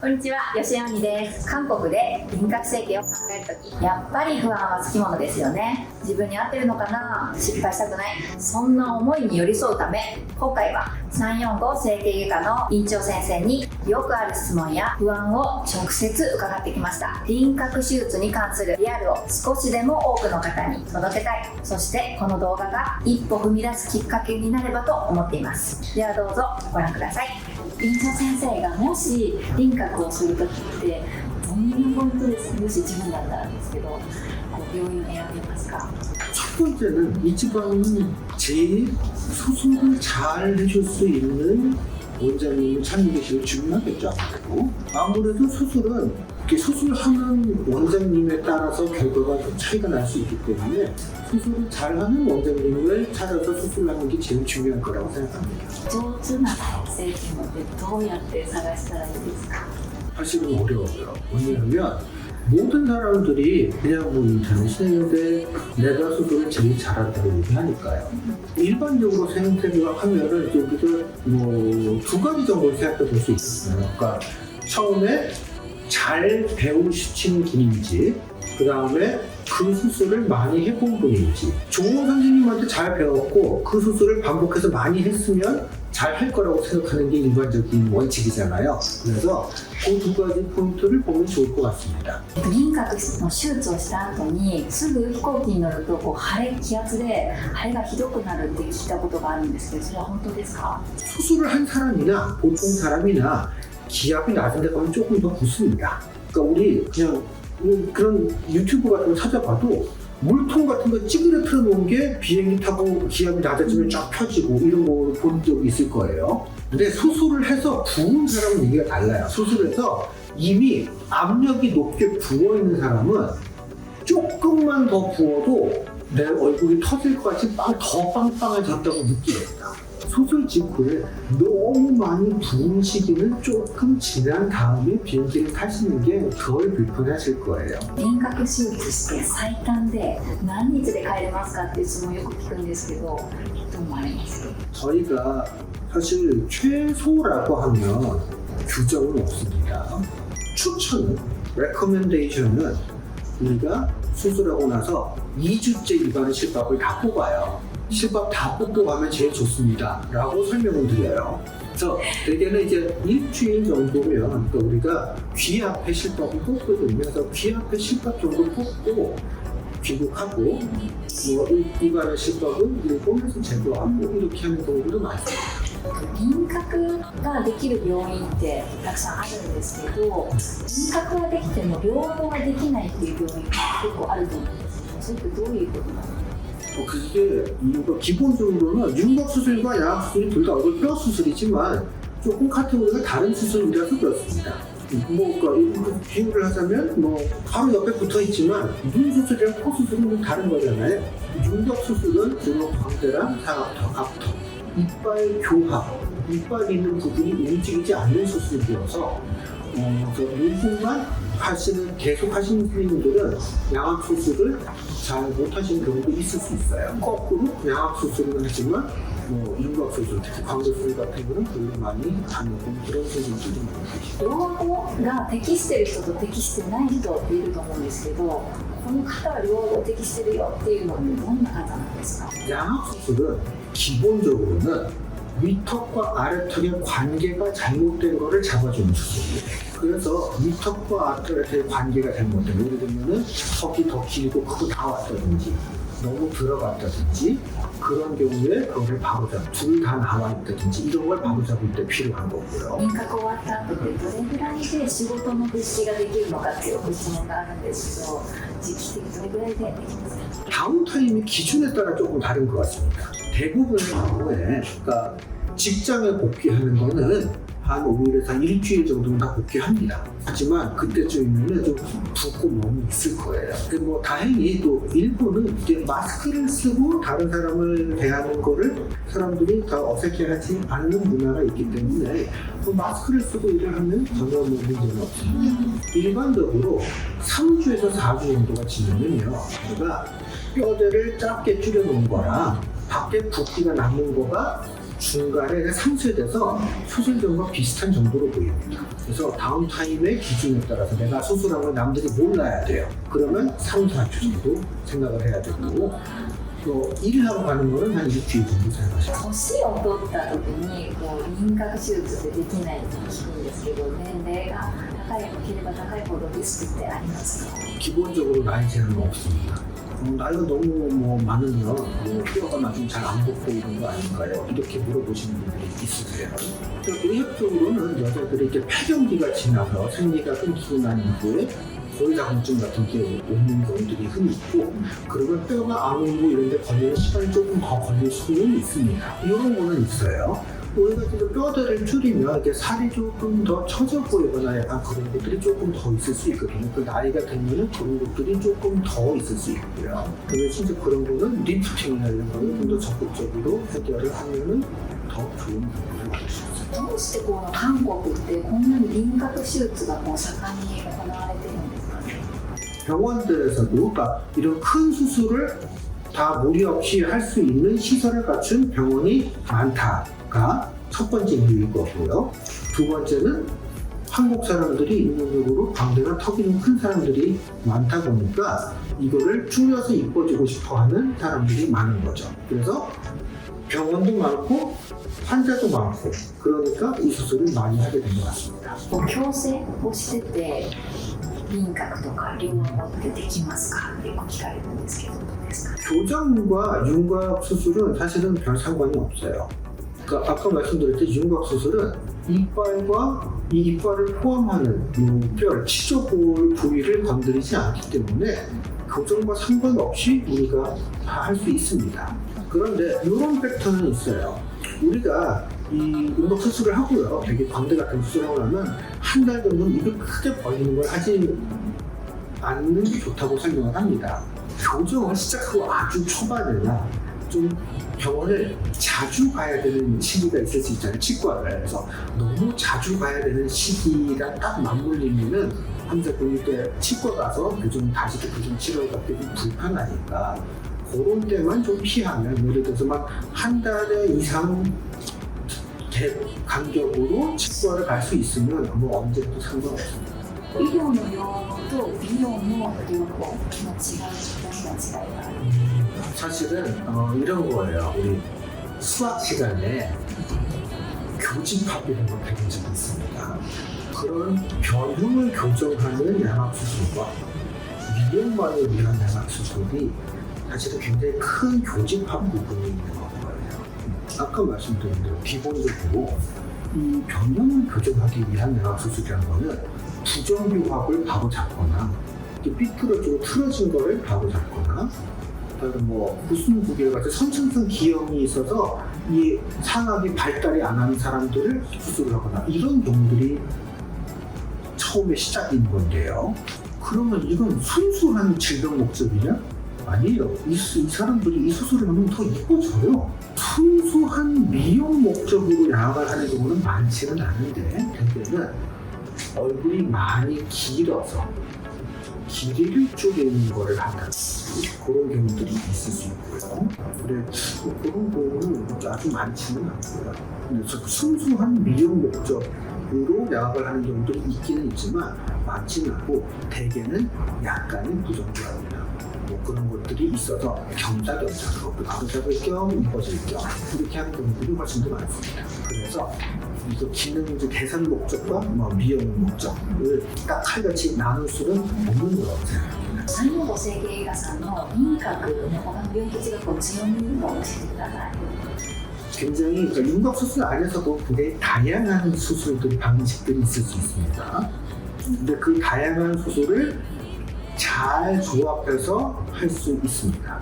こんにちは、吉山美です。韓国で輪郭整形を考えるとき、やっぱり不安はつきものですよね。自分に合ってるのかな、失敗したくない、そんな思いに寄り添うため、今回は345整形外科の院長先生によくある質問や不安を直接伺ってきました。輪郭手術に関するリアルを少しでも多くの方に届けたい。そしてこの動画が一歩踏み出すきっかけになればと思っています。ではどうぞご覧ください。院長先生がもし輪郭をするときってどんなポイントですか？もし自分だったらですけど、病院を選びますか？첫 번째는 이 지방은 제일 수술을 잘 해줄 수 있는 원장님을 찾는 게 제일 중요하겠죠. 아무래도 수술은 이렇게 수술하는 원장님에 따라서 결과가 좀 차이가 날 수 있기 때문에 수술을 잘하는 원장님을 찾아서 수술하는 게 제일 중요할 거라고 생각합니다. 上手な整形のってどうやって探したらいいですか？ 사실은 어려워요. 왜냐하면 모든 사람들이 그냥 뭐 인터넷에 있는데 내가 수술을 제일 잘한다고 얘기하니까요. 일반적으로 생각하면은 여기서 뭐 두 가지 정도 생각해 볼 수 있어요. 그러니까 처음에 잘 배우시는 분인지, 그 다음에 그 수술을 많이 해본 분인지. 좋은 선생님한테 잘 배웠고 그 수술을 반복해서 많이 했으면 잘 할 거라고 생각하는 게 일반적인 원칙이잖아요. 그래서 그 두 가지 포인트를 보면 좋을 것 같습니다. 輪郭の手術をした後にすぐ飛行機に乗ると腫れ、気圧で腫れがひどくなるって聞いたことがあるんですけど、それは本当ですか？ 수술을 한 사람이나 보통 사람이나 기압이 낮은 데 가면 조금 더 붓습니다. 그러니까 우리 그냥 그런 유튜브 같은 거 찾아봐도 물통 같은 거 찌그러뜨려 놓은 게 비행기 타고 기압이 낮아지면 쫙 펴지고 이런 거 본 적이 있을 거예요. 근데 수술을 해서 부은 사람은 얘기가 달라요. 수술해서 이미 압력이 높게 부어있는 사람은 조금만 더 부어도 내 얼굴이 터질 것 같이 더 빵빵해졌다고 느끼겠다. 수술 직후에 너무 많이 부은 시기는 조금 지난 다음에 비행기를 타시는 게 덜 불편하실 거예요. 輪郭手術して最短で何日で帰れますかっていう質問をよく聞くんですけど、どう思われますか？ 저희가 사실 최소라고 하면 규정은 없습니다. 추천은, recommendation은 우리가 수술하고 나서 2주째 입안의 실밥을 다 뽑아요. 실밥 다 뽑고 가면 제일 좋습니다 라고 설명을 드려요. 그래서 대개는 이제 일주일 정도면 또 우리가 귀 앞에 실밥을 뽑거든요. 그래서 귀 앞에 실밥 정도 뽑고 귀국하고 뭐 입안의 실밥은 일본에서 제거하고 이렇게 하는 경우도 많습니다. 輪郭ができる病院ってたくさんあるんですけど、輪郭ができても両方ができないっていう病院が結構あると思うんですけど、それってどういうことなんですか？ 그게 이유가 기본적으로는 윤곽 수술과 양악 수술이 둘 다 얼굴 뼈 수술이지만 조금 카테고리가 다른 수술이라서 그렇습니다. 뭐 그러니까 비유를 하자면 뭐 바로 옆에 붙어 있지만 눈 수술이랑 코 수술은 좀 다른 거잖아요. 윤곽 수술은 주로 광대랑 상악턱, 앞턱, 이빨 교합, 이빨 있는 부분이 움직이지 않는 수술이어서 이 부분만 계속 하시는 선생님들은 양악 수술을 잘 못하시는 경우도 있을 수 있어요. 거꾸로 양악 수술은 하지만 뭐 윤곽 수술, 특히 광대 수술 같은 경우는 별로 많이 안 하고 그런 선생님들이 많이 계시죠. 両方が適してる人と適してない人っていると思うんですけど、この方は両方適してるよっていうのってどんな方なんですか？ 양악 수술은 기본적으로는 위턱과 아래턱의 관계가 잘못된 거를 잡아주는 수술이에요. 그래서 위턱과 아래턱의 관계가 잘못된, 예를 들면 턱이 더 길고 크고 나왔다든지 너무 들어갔다든지 그런 경우에 그거를 바로잡고 둘 다 나와 있다든지 이런 걸 바로잡을 때 필요한 거고요. 輪郭終わった後ってどれぐらいで仕事の復帰ができるのかっていうご質問があるんですけど、時期的にどれぐらいでできますか？ 다운타임이 기준에 따라 조금 다른 것 같습니다. 대부분의 경우에 그러니까 직장에 복귀하는 거는 한 5일에서 일주일 정도는 다 복귀합니다. 하지만 그때쯤이면 좀 붓고 몸이 있을 거예요. 근데 뭐 다행히 또 일본은 이제 마스크를 쓰고 다른 사람을 대하는 거를 사람들이 다 어색해하지 않는 문화가 있기 때문에 뭐 마스크를 쓰고 일을 하면 전혀 뭐 문제는 없습니다. 일반적으로 3주에서 4주 정도가 지나면요, 우리가 뼈대를 짧게 줄여놓은 거랑 밖에 붓기가 남는 거가 중간에 상쇄돼서 수술전과 비슷한 정도로 보입니다. 그래서 다운타임의 기준에 따라서 내가 수술한 걸 남들이 몰라야 돼요. 그러면 3, 4주 정도 생각을 해야 되고 또 일을 하러 가는 거는 한 일주일 정도 생각하셔야 돼요. 年を取った時にこう輪郭手術ってできないって聞くんですけど、年齢が高ければ高いほどリスクってありますか？ 기본적으로 나이 제한은 없습니다. 나이가 너무 많으면 뼈가 나중에 잘 안 붙고 이런 거 아닌가요? 이렇게 물어보시는 분들이 있으세요. 의학적으로는 여자들이 이렇게 폐경기가 지나서 생리가 끊기고 난 이후에 고리자궁증 같은 게 오는 경우들이 흔히 있고 그러면 뼈가 안 오고 이런 데 걸리는 시간이 조금 더 걸릴 수는 있습니다. 이런 거는 있어요. 우리가 지금 뼈대를 줄이면 이렇게 살이 조금 더 처져 보이거나 약간 그런 것들이 조금 더 있을 수 있거든요. 그 나이가 들면 그런 것들이 조금 더 있을 수 있고요. 그래서 진짜 그런 거는 리프팅이나 이런 거는 좀 더 적극적으로 해결을 하면은 더 좋은 부분을 얻을 수 있어요. どうしてこの韓国ってこんなに輪郭手術がこう盛んに行われてるんですかね？ 병원들에서도 그러니까 이런 큰 수술을 다 무리 없이 할 수 있는 시설을 갖춘 병원이 많다가 첫 번째 이유일 거고요. 두 번째는 한국 사람들이 인문적으로 광대가 턱이 좀 큰 사람들이 많다 보니까 이거를 줄여서 이뻐지고 싶어하는 사람들이 많은 거죠. 그래서 병원도 많고 환자도 많고 그러니까 이 수술을 많이 하게 된 것 같습니다. こう矯正をしてて輪郭とか両方ってできますかってよく聞かれるんですけどどうですか？ 교정과 윤곽 수술은 사실은 별 상관이 없어요. 그러니까 아까 말씀드렸듯이 윤곽 수술은 이빨과 이 이빨을 포함하는 뼈, 치조골 부위를 건드리지 않기 때문에 교정과 상관없이 우리가 다 할 수 있습니다. 그런데 이런 팩터는 있어요. 우리가 이 윤곽 수술을 하고요. 되게 광대 같은 수술을 하고 나면 한 달 정도는 입을 크게 벌리는 걸 하지 않는 게 좋다고 설명을 합니다. 교정을 시작하고 아주 초반에나 좀 병원을 자주 가야 되는 시기가 있을 수 있잖아요. 치과를. 그래서 너무 자주 가야 되는 시기랑 딱 맞물리면은 환자분이 때 치과 가서 다시 교정 치료를 받기 좀 불편하니까 그런 때만 좀 피하면 예를 들어서 막 한 달에 이상 간격으로 치과를 갈 수 있으면 뭐 언제도 상관없습니다. 医療の用語と美容の両方の違い、何が違いがある？ 사실은 이런 거예요. 우리 수학 시간에 교집합이라는 걸 배운 적이 있습니다. 그런 변형을 교정하는 양악수술과 미용만을 위한 양악수술이 사실은 굉장히 큰 교집합 부분이 있는 거예요. 아까 말씀드린 대로 기본적으로 이 변형을 교정하기 위한 양악수술이라는 거는 부정교합을 바로 잡거나 삐뚤어지고 틀어진 거를 바로 잡거나 뭐 무슨 구개 같은 선천성 기형이 있어서 이 상악이 발달이 안 하는 사람들을 수술을 하거나 이런 경우들이 처음에 시작인 건데요. 그러면 이건 순수한 질병 목적이냐? 아니에요. 이 사람들이 이 수술을 하면 더 이뻐져요. 순수한 미용 목적으로 양악을 하는 경우는 많지는 않은데 대개는 얼굴이 많이 길어서 길이를 쪼개는 거를 하는 그런 경우들이 있을 수 있고요. 그래, 그런 경우는 아주 많지는 않고요. 그래서 순수한 미용 목적으로 양악을 하는 경우들이 있기는 있지만 많지는 않고 대개는 약간의 부정교합이나 뭐 그런 것들이 있어서 겸사겸사로 바로 잡을 겸 이뻐질 겸 이렇게 하는 경우들이 훨씬 더 많습니다. 그래서 이거 기능 개선 목적과 미용 목적을 딱 칼같이 나눌 수는 없는 거라고 생각합니다. 産業整形外科さんの輪郭の他の病気違いを強みを教えてください。 굉장히 윤곽 수술 안에서도 굉장히 다양한 수술들 방식들이 있을 수 있습니다. 근데 그 다양한 수술을 잘 조합해서 할 수 있습니다.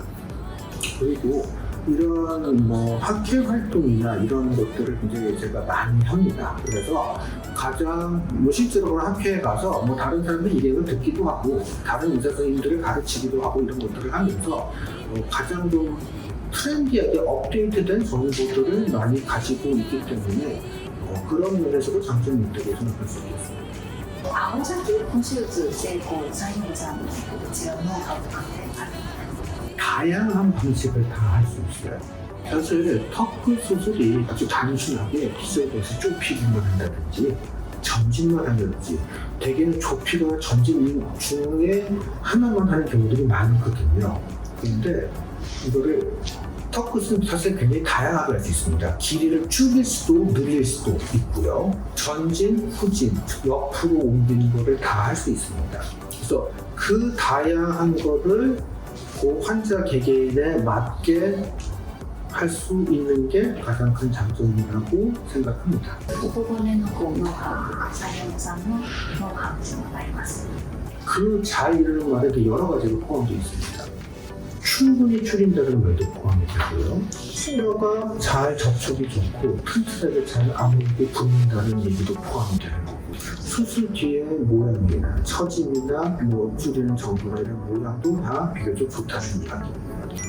그리고 이런 학회 활동이나 이런 것들을 굉장히 제가 많이 합니다. 그래서 가장 실제로 학회에 가서 다른 사람들 일행을 듣기도 하고 다른 의사 선생님들을 가르치기도 하고 이런 것들을 하면서 가장 좀 트렌디하게 업데이트된 정보들을 많이 가지고 있기 때문에 그런 면에서도 장점이 있다고 생각할 수 있겠습니다. 青崎手術で産業さんの違うノウハウとかってある？ 다양한 방식을 다 할 수 있어요. 사실 턱끝 수술이 아주 단순하게 기저에서 좁히기만 한다든지 전진만 한다든지 대개는 좁히거나 전진 중에 하나만 하는 경우들이 많거든요. 그런데 이거를 턱끝은 사실 굉장히 다양하게 할 수 있습니다. 길이를 줄일 수도 늘릴 수도 있고요. 전진, 후진, 옆으로 옮기는 거를 다 할 수 있습니다. 그래서 그 다양한 거를 그 환자 개개인에 맞게 할 수 있는 게 가장 큰 장점이라고 생각합니다. ここ5年のノウハウとかサイエンさんのノウハウっていうのがあります。 그 잘 이르는 말에도 여러 가지가 포함되어 있습니다. 충분히 줄인다는 말도 포함이 되고요. 뼈가 잘 접촉이 좋고 튼튼하게 잘 아물고 붙는다는 얘기도 포함이 되는 거고 수술 뒤의 모양이나 처짐이나 뭐 줄이는 정도나 이런 모양도 다 비교적 좋다는 이야기입니다.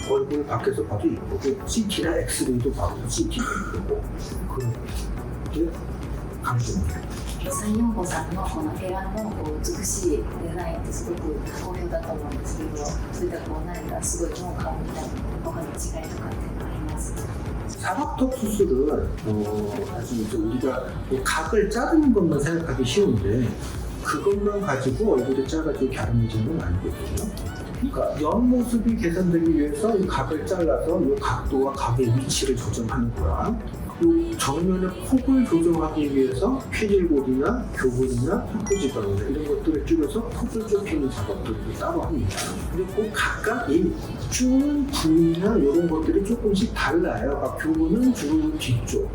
얼굴 밖에서 봐도 이쁘고 CT나 엑스레이도 봐도 CT도 이쁘고 그런 게 강조입니다. 345さんのこのエラのこう美しいデザインってすごく好評だと思うんですけど、そういったこう何かすごいノウハウみたいな他の違いとかっていうのはありますか？ 사각턱 수술은 사실 이제 우리가 뭐 각을 자르는 것만 생각하기 쉬운데 그것만 가지고 얼굴이 작아지고 갸름해지는 건 아니거든요. 그러니까 옆모습이 개선되기 위해서 이 각을 잘라서 이 각도와 각의 위치를 조정하는 거야. 이 정면의 폭을 조정하기 위해서 피질골이나 교분이나 턱부지방이나 이런 것들을 줄여서 폭을 좁히는 작업들을 따로 합니다. 그리고 각각이 주는 부위나 이런 것들이 조금씩 달라요. 교분은 주로 뒤쪽,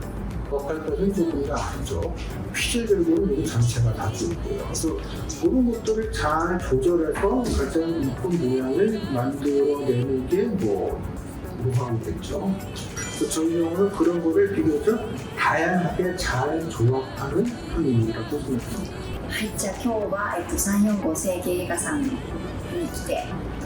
겉발끝은 조금 더 앞쪽, 피질골은 여기 전체가 다 줄고요. 그래서 그런 것들을 잘 조절해서 가장 이쁜 모양을 만들어내는 게 뭐 노하우겠죠. 그래서 저희 경우는 그런 거를 비교적 다양하게 잘 조합하는 편이라고 생각합니다. はい、じゃあ今日は、345整形外科さんに来て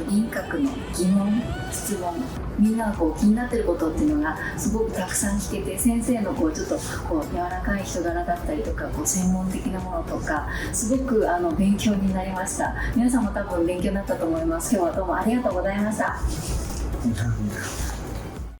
輪郭の疑問、質問、みんながこう気になってることっていうのがすごくたくさん聞けて、先生のこうちょっとこう柔らかい人柄だったりとかこう専門的なものとかすごく勉強になりました。皆さんも多分勉強になったと思います。今日はどうもありがとうございました。 감사합니다.